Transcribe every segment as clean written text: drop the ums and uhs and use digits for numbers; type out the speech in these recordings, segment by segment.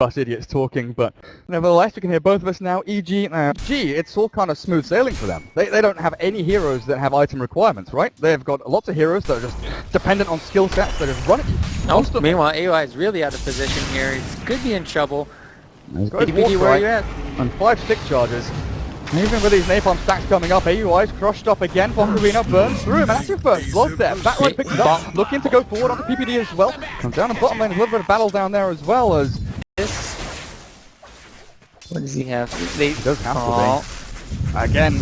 us idiots talking, but nevertheless, you can hear both of us now. EG, it's all kind of smooth sailing for them. They don't have any heroes that have item requirements, right? They've got lots of heroes that are just dependent on skill sets that just run at you. Meanwhile, AUI is really out of position here. He could be in trouble. He's got his PPD, where are you at? And 5 stick charges. Even with these napalm stacks coming up, AUI's crushed up again. Bokarino burns through him. Massive first blood there. Back right picks it up. Looking to go forward on the PPD as well. Comes down and bottom lane. A little bit of battle down there as well as... What does he have? He does have to be. Again,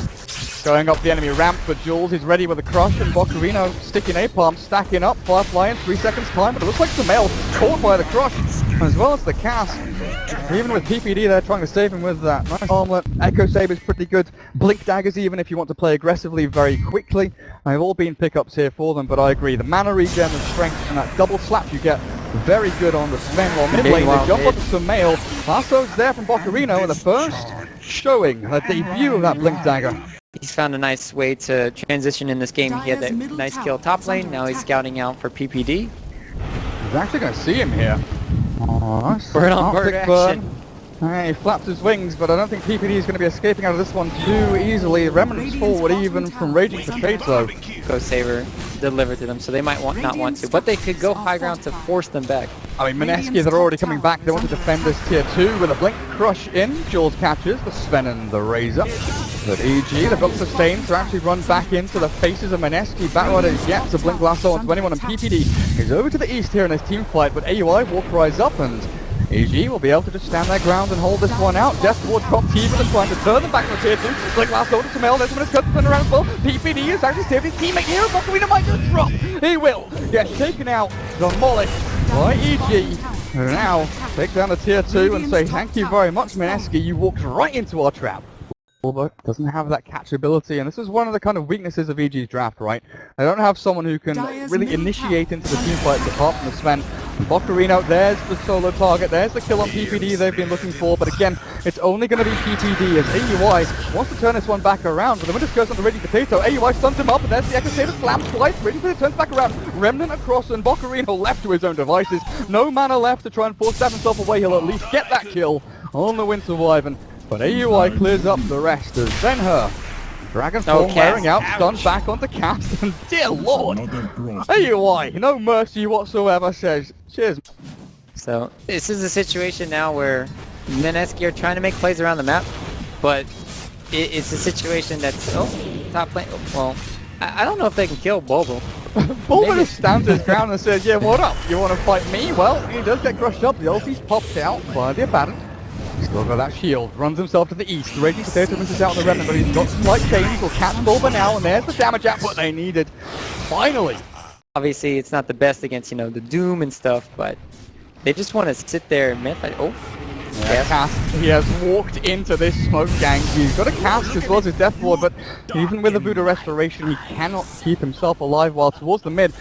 going up the enemy ramp, but Jules, he's ready with a crush, and Bokarino sticking napalm, stacking up, Firefly in 3 seconds time, but it looks like Sumail caught by the crush, as well as the cast. Even with PPD, they're trying to save him with that. Nice armlet, Echo Saber's pretty good, Blink Daggers even if you want to play aggressively very quickly. They've all been pickups here for them, but I agree, the mana regen, the strength, and that double slap you get, very good on the Sven, while mid lane, they jump onto Sumail. Lasso's there from Bokarino, and the first showing, the debut of that Blink Dagger. He's found a nice way to transition in this game. He had that nice kill top lane, now he's scouting out for PPD. He's actually going to see him here. Oh, nice. Bird on bird action. He flaps his wings, but I don't think PPD is going to be escaping out of this one too easily. Remnants forward even from Raging Potato. Ghost Saber delivered to them, so they might not want to, but they could go high ground to force them back. I mean, Mineski, they're already coming back. They want to defend this tier 2 with a Blink Crush in. Jules catches the Sven and the Razor. But EG, they've got Sustain to actually run back into the faces of Mineski. Batrider gets a Blink Lasso onto anyone, and PPD is over to the east here in this team fight, but AUI will rise up, and EG will be able to just stand their ground and hold this one out. Death Ward dropped even and trying to turn them back to tier 2. Blink Lasso to Sumail, there's one to turn around as well. PPD is actually saved his teammate here. Bokarino might just drop. He will get taken out, demolished by EG. And now take down the tier 2 and say thank you very much, Mineski. You walked right into our trap. But doesn't have that catch ability, and this is one of the kind of weaknesses of EG's draft, right? They don't have someone who can really initiate into the team fights apart from the Sven. Bokarino, there's the solo target, there's the kill on PPD they've been looking for, but again, it's only going to be PPD as AUI wants to turn this one back around, but the Winter goes on the Raging Potato. AUI stuns him up, and there's the Echo Saber slams twice. Raging Potato turns back around, Remnant across, and Bokarino left to his own devices. No mana left to try and force stab himself away. He'll at least get that kill on the Winter Wyvern. But AUI clears up the rest as Zenher, Dragonfall wearing out, stunned back onto cast, and dear lord, AUI, no mercy whatsoever, says, cheers. So, this is a situation now where Mineski are trying to make plays around the map, but it's a situation that's, top lane, well, I don't know if they can kill Bulbo. Bulbo just stands his ground and says, yeah, what up, you want to fight me? Well, he does get crushed up, the ulti's popped out by the Abaddon. Still got that shield, runs himself to the east. Raging Potato misses out on the Remnant, but he's got slight chains. Will catch Bulba now, and there's the damage output they needed. Finally! Obviously, it's not the best against, the Doom and stuff, but they just want to sit there and Cast. He has walked into this smoke gang. He's got a cast as well as his Death Ward, but even with the Buddha Restoration, he cannot keep himself alive while towards the mid.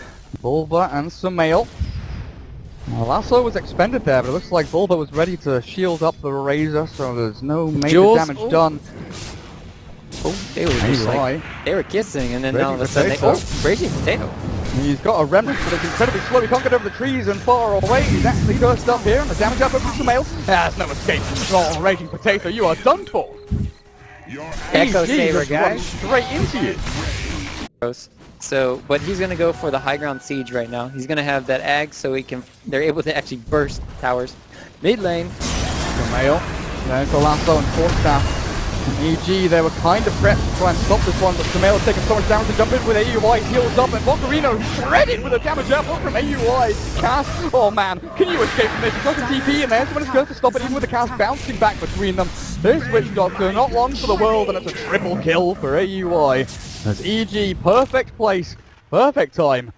Bulba and Sumail. Lasso was expended there, but it looks like Bulba was ready to shield up the Razor, so there's no major damage done. They were just they were kissing, and then all of a sudden Raging Potato. He's got a Remnant, but it's incredibly slow. He can't get over the trees and far away. He's actually burst up here, and the damage output from Sumail. There's no escape. Oh, Raging Potato, you are done for. Echo Saber, guys. Straight into you. So, but he's gonna go for the high ground siege right now. He's gonna have that ag so they're able to actually burst towers. Mid lane. Sumail. There's the Lasso and Force Staff. EG, they were kind of prepped to try and stop this one, but Sumail has taken so much damage to jump in with AUI, heals up, and Bokarino shredded with a damage output from AUI. Cast, oh man, can you escape from this? He's got the TP, and there's someone who's going to stop it, even with the cast bouncing back between them. This Witch Doctor, not long for the world, and it's a triple kill for AUI. As EG, perfect place, perfect time.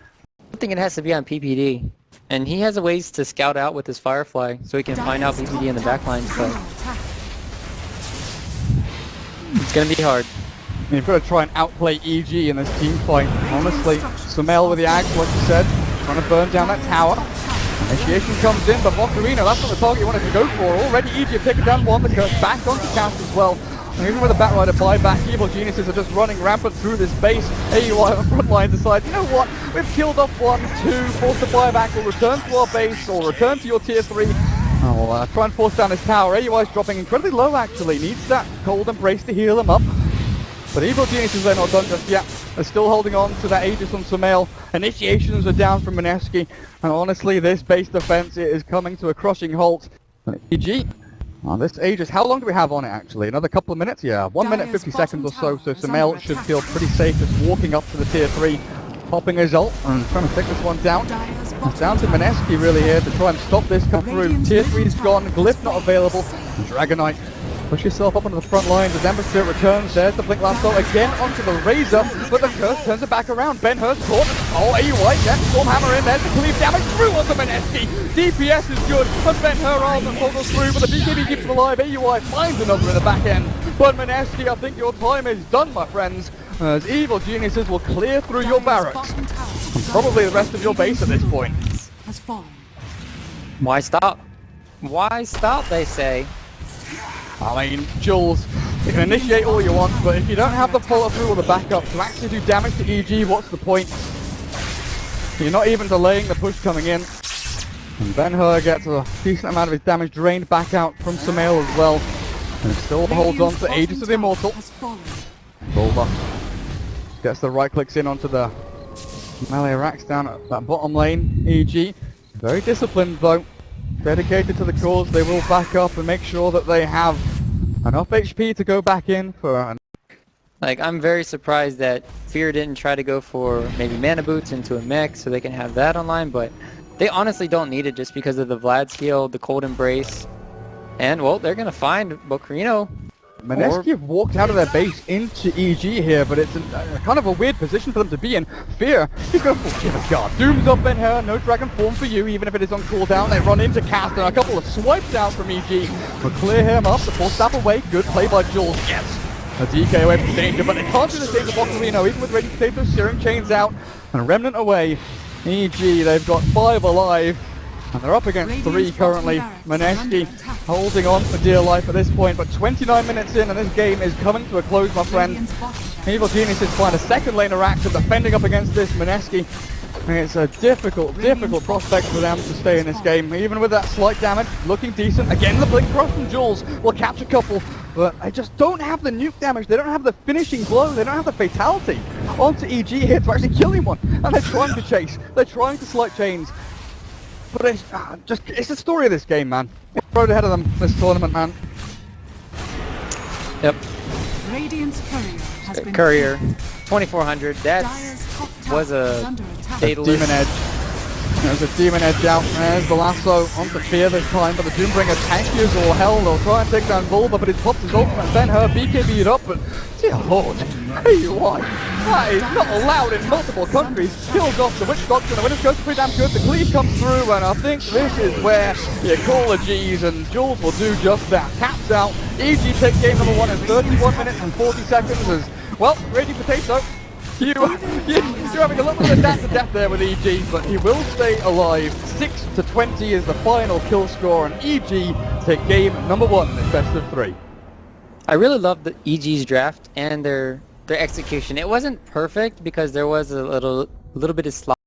I think it has to be on PPD, and he has a ways to scout out with his Firefly, so he can find out PPD in the backline, so it's gonna be hard. You've got to try and outplay EG in this team fight, honestly. Sumail with the axe, like you said, trying to burn down that tower. Initiation comes in, but Bokarino, that's not the target you wanted to go for. Already EG have taken down one, the curse back onto cast as well. And even with the Batrider buyback, evil geniuses are just running rampant through this base. AUI on the front line decide, you know what, we've killed off 1, 2, force the buyback, we'll return to our base, or return to your tier 3. Oh, try and force down his tower. AUI's dropping incredibly low, actually. Needs that cold embrace to heal him up. But Evil Geniuses are not done just yet. They're still holding on to that Aegis on Sumail. Initiations are down from Mineski. And honestly, this base defense is coming to a crushing halt. And EG, on this Aegis, how long do we have on it, actually? Another couple of minutes? Yeah, 1 minute 50 seconds or so. So Sumail should feel pretty safe just walking up to the tier 3. Popping his ult and trying to take this one down. It's down to Mineski really here to try and stop this come through. Tier 3's gone, Glyph not available. Dragonite, push yourself up onto the front line. The Ember Spirit returns. There's the Blink Lasso again onto the Razor, but the Curse turns it back around. Ben-Hur's caught. Oh, AUI gets Stormhammer in. There's the cleave damage through onto Mineski. DPS is good, but Ben-Hur ultimate follows through, but the BKB keeps him alive. AUI finds another in the back end. But Mineski, I think your time is done, my friends, as Evil Geniuses will clear through your barracks. And probably the rest of your base at this point. Why stop? Why stop, they say. I mean, Jules, you can initiate all you want, but if you don't have the follow-through or the backup to actually do damage to EG, what's the point? You're not even delaying the push coming in. And Ben-Hur gets a decent amount of his damage drained back out from Sumail as well. And still holds on to Aegis of the Immortal. Bulba gets the right clicks in onto the melee racks down at that bottom lane. EG, very disciplined though. Dedicated to the cause, they will back up and make sure that they have enough HP to go back in for an... Like, I'm very surprised that Fear didn't try to go for maybe mana boots into a mech so they can have that online, but they honestly don't need it just because of the Vlad's heal, the cold embrace, and well, they're gonna find Bocarino. Mineski have walked out of their base into EG here, but it's kind of a weird position for them to be in. Fear, he's going full Shiver's Guard. Doom's up in here, no Dragon Form for you, even if it is on cooldown. They run into Cast, and a couple of swipes out from EG. But clear him up, the force step away, good play by Jules. Yes, a DK away from danger, but they can't do the same to Bocarino, even with Raging Potatoes, Searing Chains out, and Remnant away. EG, they've got 5 alive. And they're up against 3 currently. Mineski holding on for dear life at this point, but 29 minutes in and this game is coming to a close, my friend. Evil Geniuses find a second lane of Rax and defending up against this Mineski. And it's a difficult prospect for them to stay in this game. Even with that slight damage, looking decent. Again, the Blink Cross from Jules will catch a couple, but they just don't have the nuke damage. They don't have the finishing blow. They don't have the fatality onto EG here to actually kill anyone. And they're trying to chase. They're trying to slight chains. But it's the story of this game, man. Road ahead of them this tournament, man. Yep. Radiant's courier has been Courier, 2400. That was a fatalist. Demon Edge. There's a Demon Edge out. There's the lasso onto Fear this time, but the Doombringer tanky as all hell. They'll try and take down Bulba, but it pops his ultimate. Ben-Hur BKB'd up, but dear lord, AUI, that is not allowed in multiple countries. Kills off the Witch Doctrine, the Winner's Curse is pretty damn good. The cleave comes through, and I think this is where you call the G's, and Jules will do just that. Taps out. EG take game number 1 in 31 minutes and 40 seconds as, well, Raging Potato. You're having a little bit of death there with EG, but he will stay alive. 6-20 is the final kill score, and EG take game number 1 in this best of 3. I really love the EG's draft and their execution. It wasn't perfect because there was a little bit of slide